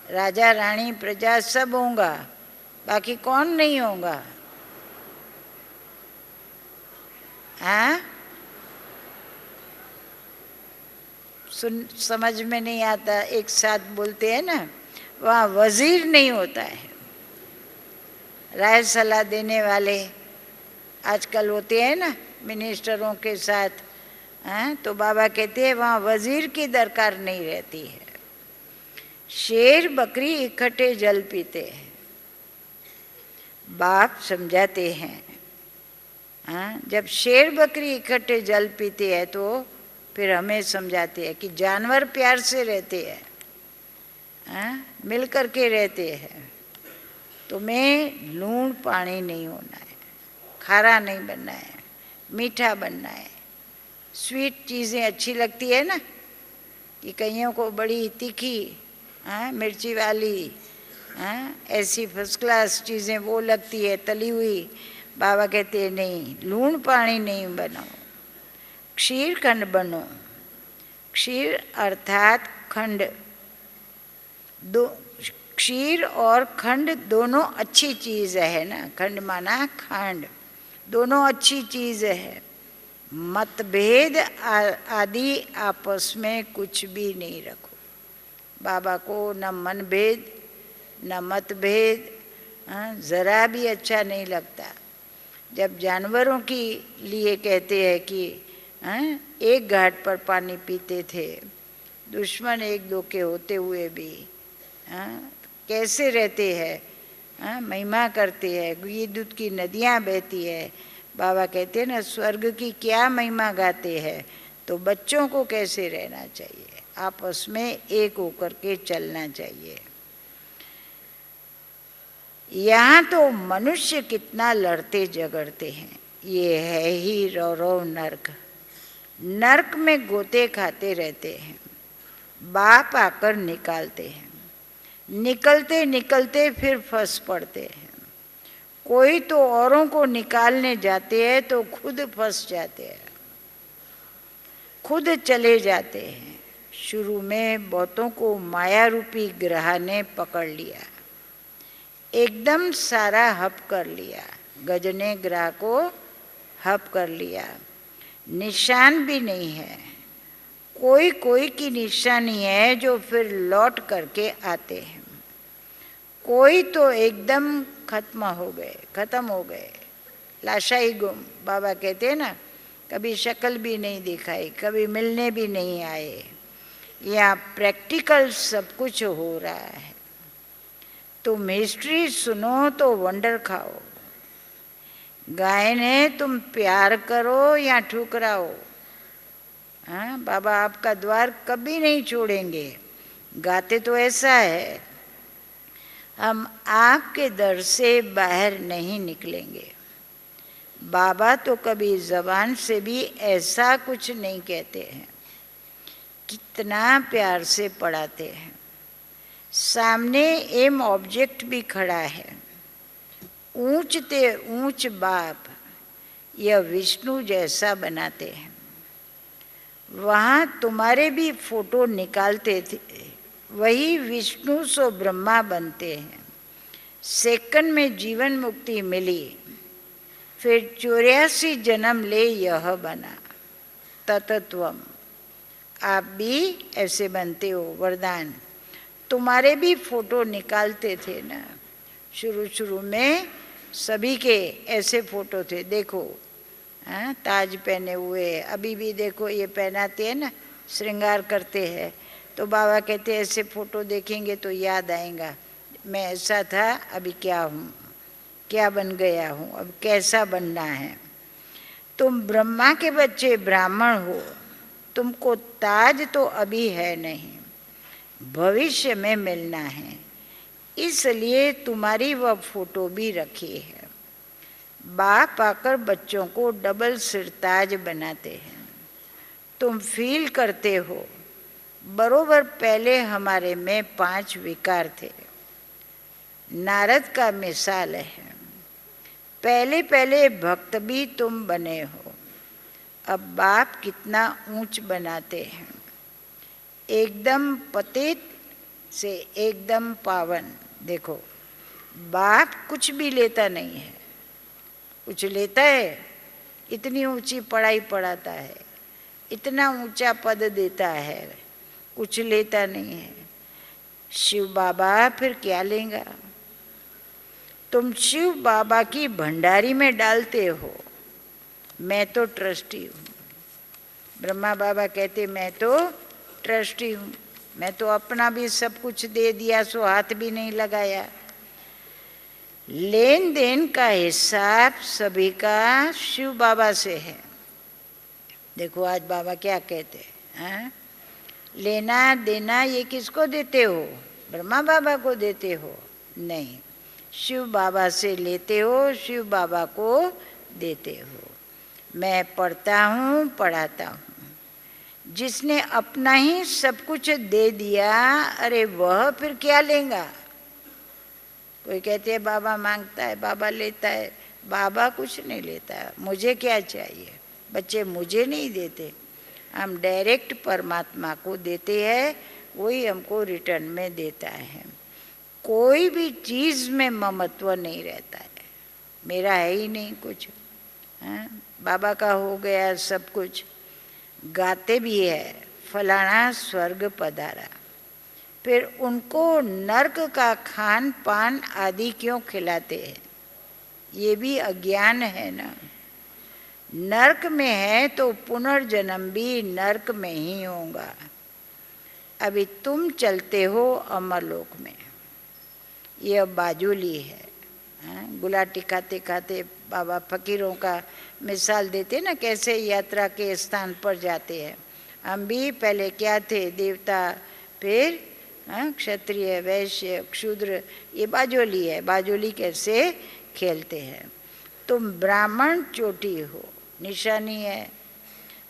राजा रानी प्रजा सब होगा, बाकी कौन नहीं होगा? हाँ, समझ में नहीं आता, एक साथ बोलते हैं ना। वहाँ वजीर नहीं होता है, राय सलाह देने वाले आजकल होते हैं ना मिनिस्टरों के साथ, हाँ, तो बाबा कहते हैं वहाँ वजीर की दरकार नहीं रहती है। शेर बकरी इकट्ठे जल पीते हैं। बाप समझाते हैं, हाँ, जब शेर बकरी इकट्ठे जल पीते हैं तो फिर हमें समझाते हैं कि जानवर प्यार से रहते हैं, हाँ, मिल कर के रहते हैं। तुम्हें लूण पानी नहीं होना है, खारा नहीं बनना है, मीठा बनना है। स्वीट चीज़ें अच्छी लगती है ना, कि कईयों को बड़ी तीखी, हाँ, मिर्ची वाली, हाँ, ऐसी फर्स्ट क्लास चीज़ें वो लगती है तली हुई। बाबा कहते हैं नहीं, लूण पानी नहीं बनो, क्षीर खंड बनो। क्षीर अर्थात खंड, दो क्षीर और खंड दोनों अच्छी चीज़ है ना। खंड माना खंड, दोनों अच्छी चीज़ है। मतभेद आदि आपस में कुछ भी नहीं रखो। बाबा को न मनभेद न मतभेद, ज़रा भी अच्छा नहीं लगता। जब जानवरों की लिए कहते हैं कि एक घाट पर पानी पीते थे, दुश्मन एक दो के होते हुए भी कैसे रहते हैं, महिमा करते हैं, घी दूध की नदियाँ बहती है। बाबा कहते हैं ना स्वर्ग की क्या महिमा गाते हैं, तो बच्चों को कैसे रहना चाहिए, आपस में एक होकर के चलना चाहिए। यहाँ तो मनुष्य कितना लड़ते झगड़ते हैं। ये है ही रौरव नर्क। नर्क में गोते खाते रहते हैं। बाप आकर निकालते हैं, निकलते निकलते फिर फंस पड़ते हैं। कोई तो औरों को निकालने जाते हैं तो खुद फंस जाते हैं, खुद चले जाते हैं। शुरू में बहुतों को माया रूपी ग्रह ने पकड़ लिया, एकदम सारा हप कर लिया। गज ने ग्रह को हप कर लिया, निशान भी नहीं है। कोई कोई की निशानी है जो फिर लौट करके आते हैं। कोई तो एकदम खत्म हो गए, लाशाई गुम। बाबा कहते हैं ना कभी शक्ल भी नहीं दिखाई, कभी मिलने भी नहीं आए। यहाँ प्रैक्टिकल सब कुछ हो रहा है। तुम हिस्ट्री सुनो तो वंडर खाओ। गाय ने तुम प्यार करो या ठुकराओ, हाँ, बाबा आपका द्वार कभी नहीं छोड़ेंगे। गाते तो ऐसा है, हम आपके दर से बाहर नहीं निकलेंगे। बाबा तो कभी ज़बान से भी ऐसा कुछ नहीं कहते हैं। कितना प्यार से पढ़ाते हैं। सामने एम ऑब्जेक्ट भी खड़ा है। ऊंचते ऊंच बाप यह विष्णु जैसा बनाते हैं। वहाँ तुम्हारे भी फोटो निकालते थे, वही विष्णु सो ब्रह्मा बनते हैं। सेकंड में जीवन मुक्ति मिली, फिर 84 जन्म ले यह बना ततत्वम। आप भी ऐसे बनते हो। वरदान, तुम्हारे भी फोटो निकालते थे ना, शुरू शुरू में सभी के ऐसे फोटो थे। देखो ताज पहने हुए, अभी भी देखो ये पहनाते हैं ना, श्रृंगार करते हैं। तो बाबा कहते हैं ऐसे फोटो देखेंगे तो याद आएगा मैं ऐसा था, अभी क्या हूँ, क्या बन गया हूँ, अब कैसा बनना है। तुम ब्रह्मा के बच्चे ब्राह्मण हो, तुमको ताज तो अभी है नहीं, भविष्य में मिलना है, इसलिए तुम्हारी वह फोटो भी रखी है। बाप आकर बच्चों को डबल सिरताज बनाते हैं। तुम फील करते हो बरोबर पहले हमारे में 5 विकार थे। नारद का मिसाल है, पहले पहले भक्त भी तुम बने हो। अब बाप कितना ऊंच बनाते हैं, एकदम पतित से एकदम पावन। देखो बाप कुछ भी लेता नहीं है, कुछ लेता है, इतनी ऊंची पढ़ाई पढ़ाता है, इतना ऊंचा पद देता है, कुछ लेता नहीं है। शिव बाबा फिर क्या लेगा? तुम शिव बाबा की भंडारी में डालते हो। मैं तो ट्रस्टी हूँ। ब्रह्मा बाबा कहते मैं तो ट्रस्टी हूँ, मैं तो अपना भी सब कुछ दे दिया, सो हाथ भी नहीं लगाया। लेन देन का हिसाब सभी का शिव बाबा से है। देखो आज बाबा क्या कहते हैं, लेना देना ये किसको देते हो? ब्रह्मा बाबा को देते हो? नहीं, शिव बाबा से लेते हो, शिव बाबा को देते हो। मैं पढ़ता हूँ, पढ़ाता हूँ। जिसने अपना ही सब कुछ दे दिया, अरे वह फिर क्या लेगा? कोई कहते हैं बाबा मांगता है, बाबा लेता है। बाबा कुछ नहीं लेता। मुझे क्या चाहिए? बच्चे मुझे नहीं देते, हम डायरेक्ट परमात्मा को देते हैं, वही हमको रिटर्न में देता है। कोई भी चीज़ में ममत्व नहीं रहता है, मेरा है ही नहीं कुछ, बाबा का हो गया सब कुछ। गाते भी है फलाना स्वर्ग पधारा, फिर उनको नर्क का खान पान आदि क्यों खिलाते हैं? ये भी अज्ञान है ना। नर्क में है तो पुनर्जन्म भी नर्क में ही होगा। अभी तुम चलते हो अमरलोक में, यह बाजुली है। गुलाटी खाते खाते बाबा फकीरों का मिसाल देते ना, कैसे यात्रा के स्थान पर जाते हैं। हम भी पहले क्या थे? देवता, फिर क्षत्रिय, वैश्य, क्षूद्र, ये बाजोली है। बाजोली कैसे खेलते हैं। तुम ब्राह्मण चोटी हो, निशानी है,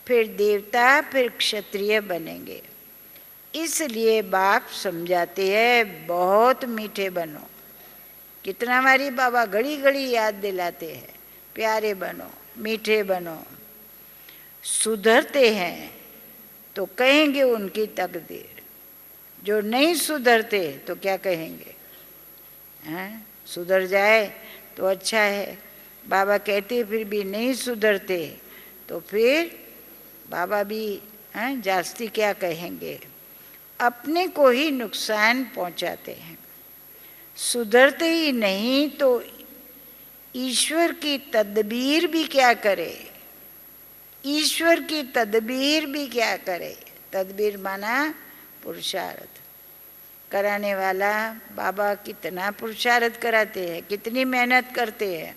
फिर देवता, फिर क्षत्रिय बनेंगे। इसलिए बाप समझाते हैं बहुत मीठे बनो। कितना हमारी बाबा घड़ी घड़ी याद दिलाते हैं, प्यारे बनो, मीठे बनो। सुधरते हैं तो कहेंगे उनकी तकदीर, जो नहीं सुधरते तो क्या कहेंगे? सुधर जाए तो अच्छा है। बाबा कहते फिर भी नहीं सुधरते तो फिर बाबा भी जास्ती क्या कहेंगे? अपने को ही नुकसान पहुंचाते हैं। सुधरते ही नहीं तो ईश्वर की तदबीर भी क्या करे? ईश्वर की तदबीर भी क्या करे? तदबीर माना पुरुषार्थ कराने वाला। बाबा कितना पुरुषार्थ कराते हैं, कितनी मेहनत करते हैं,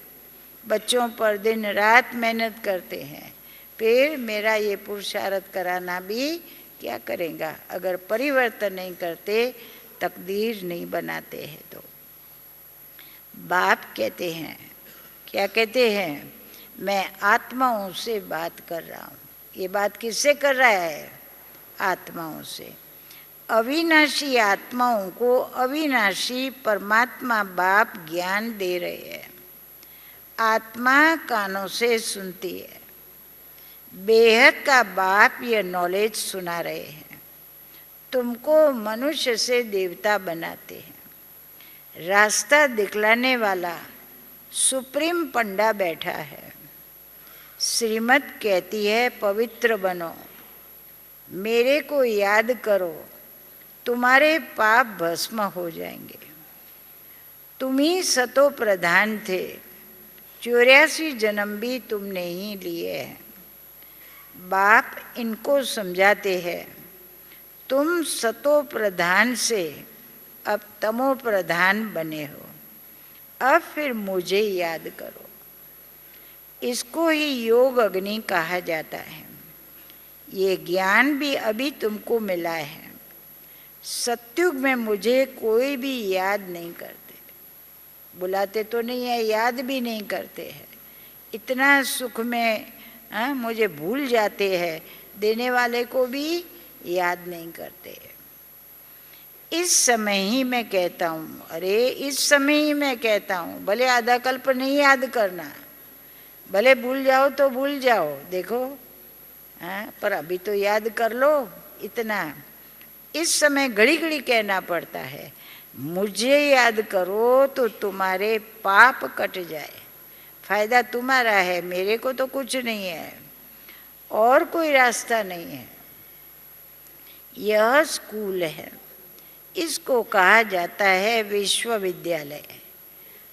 बच्चों पर दिन रात मेहनत करते हैं। फिर मेरा ये पुरुषार्थ कराना भी क्या करेगा? अगर परिवर्तन नहीं करते, तकदीर नहीं बनाते हैं तो। बाप कहते हैं, क्या कहते हैं? मैं आत्माओं से बात कर रहा हूँ। ये बात किससे कर रहा है? आत्माओं से। अविनाशी आत्माओं को अविनाशी परमात्मा बाप ज्ञान दे रहे हैं। आत्मा कानों से सुनती है, बेहद का बाप ये नॉलेज सुना रहे हैं। तुमको मनुष्य से देवता बनाते हैं। रास्ता दिखलाने वाला सुप्रीम पंडा बैठा है। श्रीमत कहती है पवित्र बनो, मेरे को याद करो, तुम्हारे पाप भस्म हो जाएंगे। तुम ही सतो प्रधान थे, 84 जन्म भी तुमने ही लिए हैं। बाप इनको समझाते हैं, तुम सतो प्रधान से अब तमो प्रधान बने हो, अब फिर मुझे याद करो। इसको ही योग अग्नि कहा जाता है। ये ज्ञान भी अभी तुमको मिला है। सत्युग में मुझे कोई भी याद नहीं करते, बुलाते तो नहीं है, याद भी नहीं करते हैं। इतना सुख में मुझे भूल जाते हैं, देने वाले को भी याद नहीं करते हैं। इस समय ही मैं कहता हूँ, अरे इस समय ही मैं कहता हूँ, भले आधा कल्प नहीं याद करना, भले भूल जाओ तो भूल जाओ, देखो पर अभी तो याद कर लो। इतना इस समय घड़ी घड़ी कहना पड़ता है, मुझे याद करो तो तुम्हारे पाप कट जाए। फायदा तुम्हारा है, मेरे को तो कुछ नहीं है, और कोई रास्ता नहीं है। यह स्कूल है, इसको कहा जाता है विश्वविद्यालय,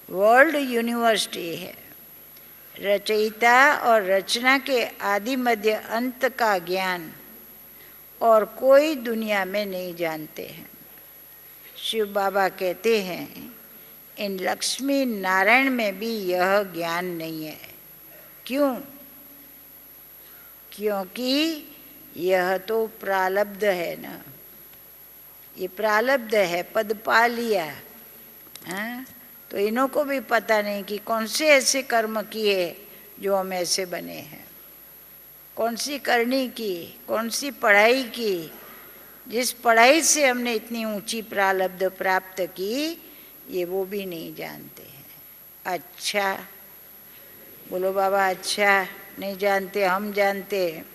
वर्ल्ड यूनिवर्सिटी है। रचयिता और रचना के आदि मध्य अंत का ज्ञान और कोई दुनिया में नहीं जानते हैं। शिव बाबा कहते हैं, इन लक्ष्मी नारायण में भी यह ज्ञान नहीं है। क्यों? क्योंकि यह तो प्रालब्ध है ना, ये प्रालब्ध है, पद पा लिया। तो इन्हों को भी पता नहीं कि कौन से ऐसे कर्म किए जो हम ऐसे बने हैं, कौन सी करनी की, कौन सी पढ़ाई की, जिस पढ़ाई से हमने इतनी ऊंची प्रालब्ध प्राप्त की, ये वो भी नहीं जानते हैं। अच्छा बोलो बाबा, अच्छा नहीं जानते, हम जानते हैं।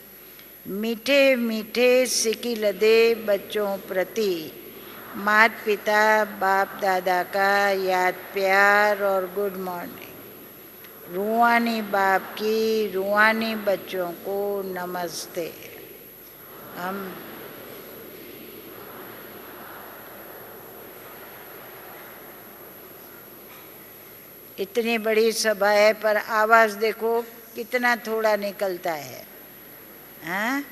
मीठे मीठे सिकी लदे बच्चों प्रति माता पिता बाप दादा का याद प्यार और गुड मॉर्निंग। रूहानी बाप की रूहानी बच्चों को नमस्ते। हम इतनी बड़ी सभा है पर आवाज़ देखो कितना थोड़ा निकलता है। हाँ,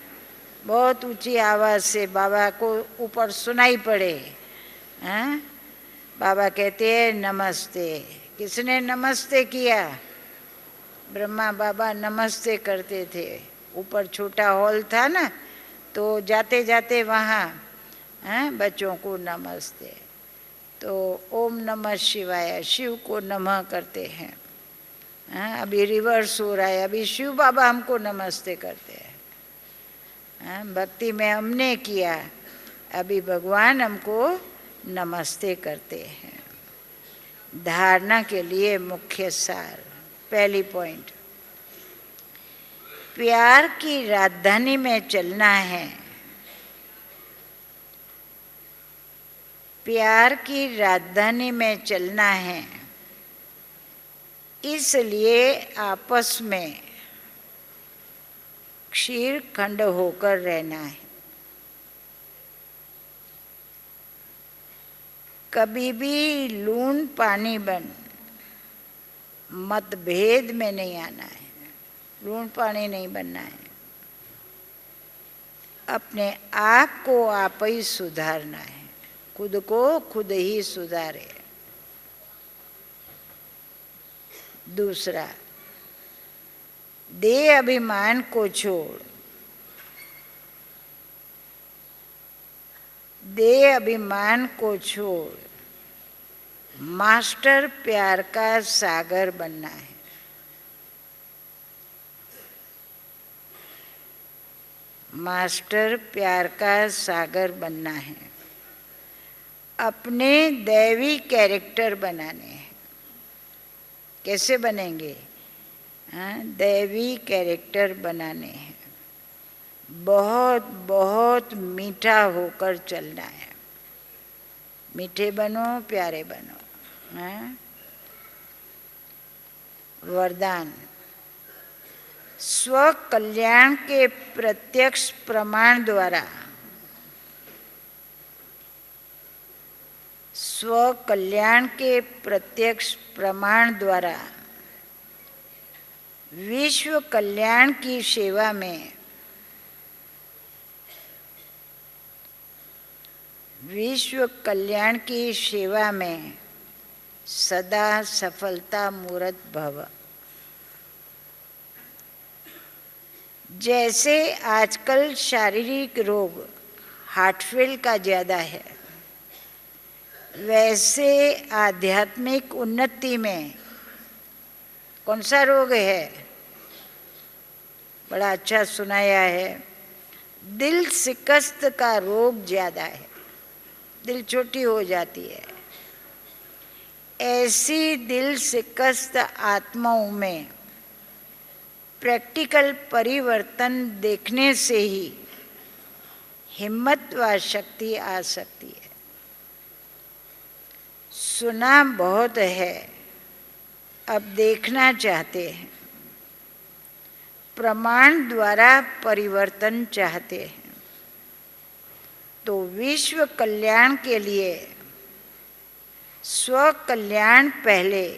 बहुत ऊंची आवाज़ से बाबा को ऊपर सुनाई पड़े। हाँ, बाबा कहते हैं नमस्ते। किसने नमस्ते किया? ब्रह्मा बाबा नमस्ते करते थे। ऊपर छोटा हॉल था ना, तो जाते जाते वहाँ बच्चों को नमस्ते। तो ओम नमः शिवाय, शिव को नमः करते हैं। अभी रिवर्स हो रहा है, अभी शिव बाबा हमको नमस्ते करते हैं। भक्ति में हमने किया, अभी भगवान हमको नमस्ते करते हैं। धारणा के लिए मुख्य सार, पहली पॉइंट, प्यार की राजधानी में चलना है। प्यार की राजधानी में चलना है, इसलिए आपस में क्षीर खंड होकर रहना है। कभी भी लून पानी बन मतभेद में नहीं आना है, लून पानी नहीं बनना है। अपने आप को आप ही सुधारना है, खुद को खुद ही सुधारे। दूसरा, देह अभिमान को छोड़, देह अभिमान को छोड़ मास्टर प्यार का सागर बनना है। मास्टर प्यार का सागर बनना है। अपने दैवी कैरेक्टर बनाने हैं। कैसे बनेंगे? दैवी कैरेक्टर बनाने हैं। बहुत बहुत मीठा होकर चलना है। मीठे बनो, प्यारे बनो। वरदान, स्व कल्याण के प्रत्यक्ष प्रमाण द्वारा, स्व कल्याण के प्रत्यक्ष प्रमाण द्वारा विश्व कल्याण की सेवा में, विश्व कल्याण की सेवा में सदा सफलता मूर्त भव। जैसे आजकल शारीरिक रोग हार्टफेल का ज़्यादा है, वैसे आध्यात्मिक उन्नति में कौन सा रोग है? बड़ा अच्छा सुनाया है, दिल शिकस्त का रोग ज़्यादा है। दिल छोटी हो जाती है। ऐसी दिल शिकस्त आत्माओं में प्रैक्टिकल परिवर्तन देखने से ही हिम्मत व शक्ति आ सकती है। सुना बहुत है, अब देखना चाहते हैं। प्रमाण द्वारा परिवर्तन चाहते हैं। तो विश्व कल्याण के लिए स्व कल्याण पहले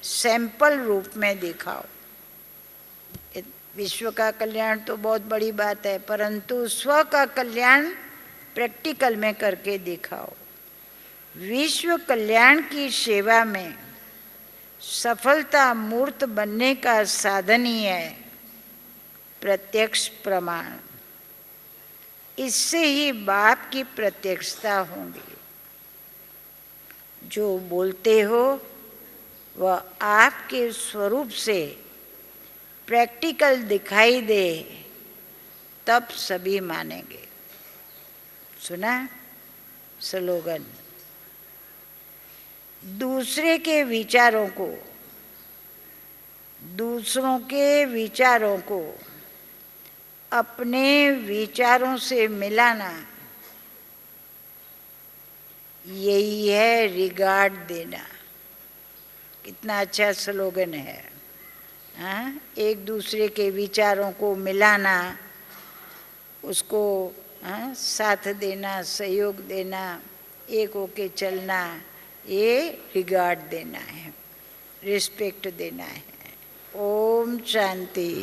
सैंपल रूप में दिखाओ। विश्व का कल्याण तो बहुत बड़ी बात है, परंतु स्व का कल्याण प्रैक्टिकल में करके दिखाओ। विश्व कल्याण की सेवा में सफलता मूर्त बनने का साधन ही है प्रत्यक्ष प्रमाण। इससे ही बाप की प्रत्यक्षता होगी। जो बोलते हो वह आपके स्वरूप से प्रैक्टिकल दिखाई दे, तब सभी मानेंगे। सुना स्लोगन, दूसरे के विचारों को, दूसरों के विचारों को अपने विचारों से मिलाना, यही है रिगार्ड देना। कितना अच्छा स्लोगन है। एक दूसरे के विचारों को मिलाना, उसको साथ देना, सहयोग देना, एक होके चलना, ये रिगार्ड देना है, रिस्पेक्ट देना है। ओम शांति।